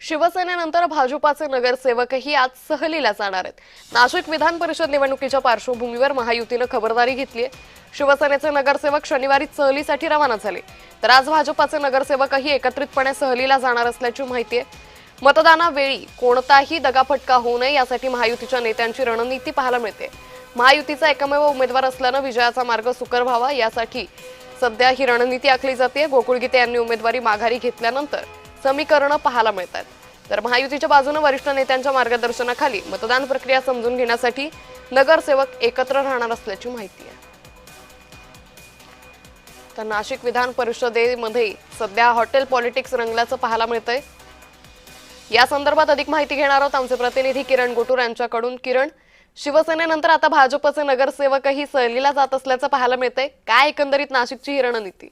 शिवसेनेनंतर भाजपाचे नगरसेवकही आज सहलीला जाणार आहेत। नाशिक विधान परिषद निवडणुकीच्या पार्श्वभूमीवर महायुतीने खबरदारी घेतली आहे। शिवसेनेचे नगरसेवक शनिवारी सहलीसाठी रवाना झाले, तर आज भाजपाचे नगरसेवकही एकत्रितपणे सहलीला जाणार असल्याची माहिती आहे। मतदानावेळी कोणताही दगाफटका होऊ नये यासाठी महायुतीच्या नेत्यांची रणनीती पाहायला मिळते। महायुतीचा एकमेव उमेदवार असल्याने विजयाचा मार्ग सुकर व्हावा यासाठी सध्या ही रणनीती आखली जाते। गोकुळ गीते यांनी उमेदवारी माघारी घेतल्यानंतर समीकरणं पाहायला मिळतात, तर महायुतीच्या बाजूने वरिष्ठ नेत्यांच्या मार्गदर्शनाखाली मतदान प्रक्रिया समजून घेण्यासाठी नगरसेवक एकत्र राहणार असल्याची माहिती आहे। तर नाशिक विधान परिषदेमध्ये सध्या हॉटेल पॉलिटिक्स रंगल्याचं पाहायला मिळतंय। या संदर्भात अधिक माहिती घेणार आहोत आमचे प्रतिनिधी किरण गोटूर यांच्याकडून। किरण, शिवसेनेनंतर आता भाजपचे नगरसेवकही सहलीला जात असल्याचं पाहायला मिळतंय, काय एकंदरीत नाशिकची ही रणनीती?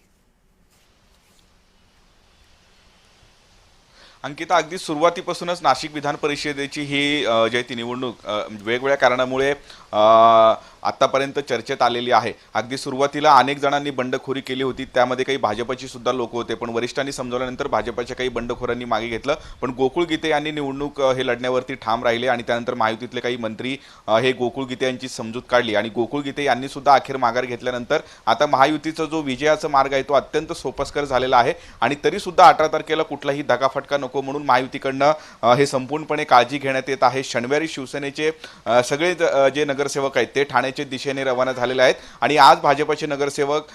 अंकिता, अगदी सुरुवातीपासूनच नाशिक विधान परिषदेची ही जी आहे ती निवडणूक वेगवेगळ्या कारणामुळे आतापर्यंत चर्चेत आलेली आहे। अगदी सुरुवातीला अनेक जणांनी बंडखोरी केली होती, त्यामध्ये काही भाजपची सुद्धा लोक होते, पण वरिष्ठांनी समजवल्यानंतर भाजपच्या काही बंडखोरांनी मागे घेतलं। पण गोकुळ गीते यांनी निवडणूक हे लढण्यावरती ठाम राहिले आणि त्यानंतर महायुतीतले काही मंत्री हे गोकुळ गीते यांची समजूत काढली आणि गोकुळ गीते यांनी सुद्धा अखेर माघार घेतल्यानंतर आता महायुतीचा जो विजयाचा मार्ग आहे तो अत्यंत सोपस्कर झालेला आहे। आणि तरी सुद्धा 18 तारखेला कुठलाही दगाफटका नको म्हणून महायुतीकडनं हे संपूर्णपणे काळजी घेण्यात येत आहे। शनिवारी शिवसेनेचे सगळे जे नगरसेवक आहेत ते ठाण्याच्या दिशेने रवाना झालेले आहेत आणि आज भाजपचे नगरसेवक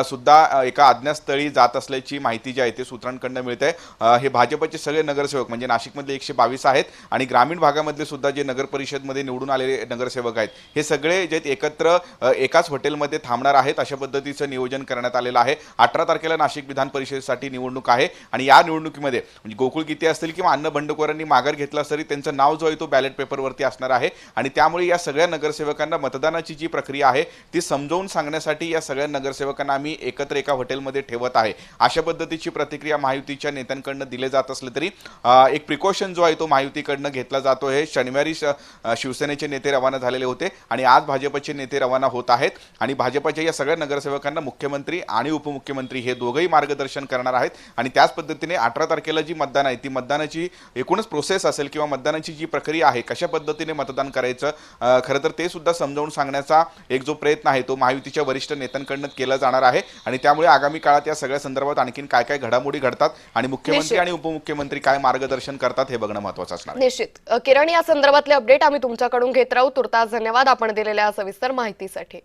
सुद्धा एका अज्ञातस्थळी जात असल्याची माहिती जी आहे ते सूत्रांकडून मिळते। हे भाजपचे सगळे नगरसेवक म्हणजे नाशिकमधले 122 आहेत आणि ग्रामीण भागामधले सुद्धा जे नगर परिषदमध्ये निवडून आलेले नगरसेवक आहेत हे सगळे जे एकत्र एकाच हॉटेलमध्ये थांबणार आहेत अशा पद्धतीचं नियोजन करण्यात आलेलं आहे। 18 तारखेला नाशिक विधान परिषदेसाठी निवडणूक आहे आणि या निवडणुकीमध्ये म्हणजे गोकुळ गीते असतील किंवा अन्य बंडखोरांनी माघार घेतला तरी त्यांचं नाव जो आहे तो बॅलेट पेपरवरती असणार आहे आणि त्यामुळे या सगळ्या नगरसेवकांना मतदानाची जी प्रक्रिया आहे ती समजावून सांगण्यासाठी या सगळ्या नगरसेवकांना आम्ही एकत्र एका हॉटेलमध्ये ठेवत आहे अशा पद्धतीची प्रतिक्रिया महायुतीच्या नेत्यांकडून दिले जात असले तरी एक प्रिकॉशन जो आहे तो महायुतीकडनं घेतला जातो आहे। शनिवारी शिवसेनेचे नेते रवाना झालेले होते आणि आज भाजपचे नेते रवाना होत आहेत आणि भाजपच्या या सगळ्या नगरसेवकांना मुख्यमंत्री आणि उपमुख्यमंत्री हे दोघंही मार्गदर्शन करणार आहेत आणि त्याच पद्धतीने 18 तारखेला जी मतदान आहे ती मतदानाची एकूणच प्रोसेस असेल किंवा मतदानाची जी प्रक्रिया आहे कशा पद्धतीने मतदान करायचं खरं तर ते सुद्धा समजावून सांगण्याचा एक जो प्रयत्न आहे तो महायुतीच्या वरिष्ठ नेत्यांकडून केला जाणार आहे आणि त्यामुळे आगामी काळात या सगळ्या संदर्भात आणखीन काय काय घडामोडी घडतात आणि मुख्यमंत्री आणि उपमुख्यमंत्री काय मार्गदर्शन करतात हे बघणं महत्त्वाचं असणार आहे। निश्चित किरण, या संदर्भातले अपडेट आम्ही तुमच्याकडून घेत राहू। तुर्तास धन्यवाद आपण दिलेल्या सविस्तर माहितीसाठी।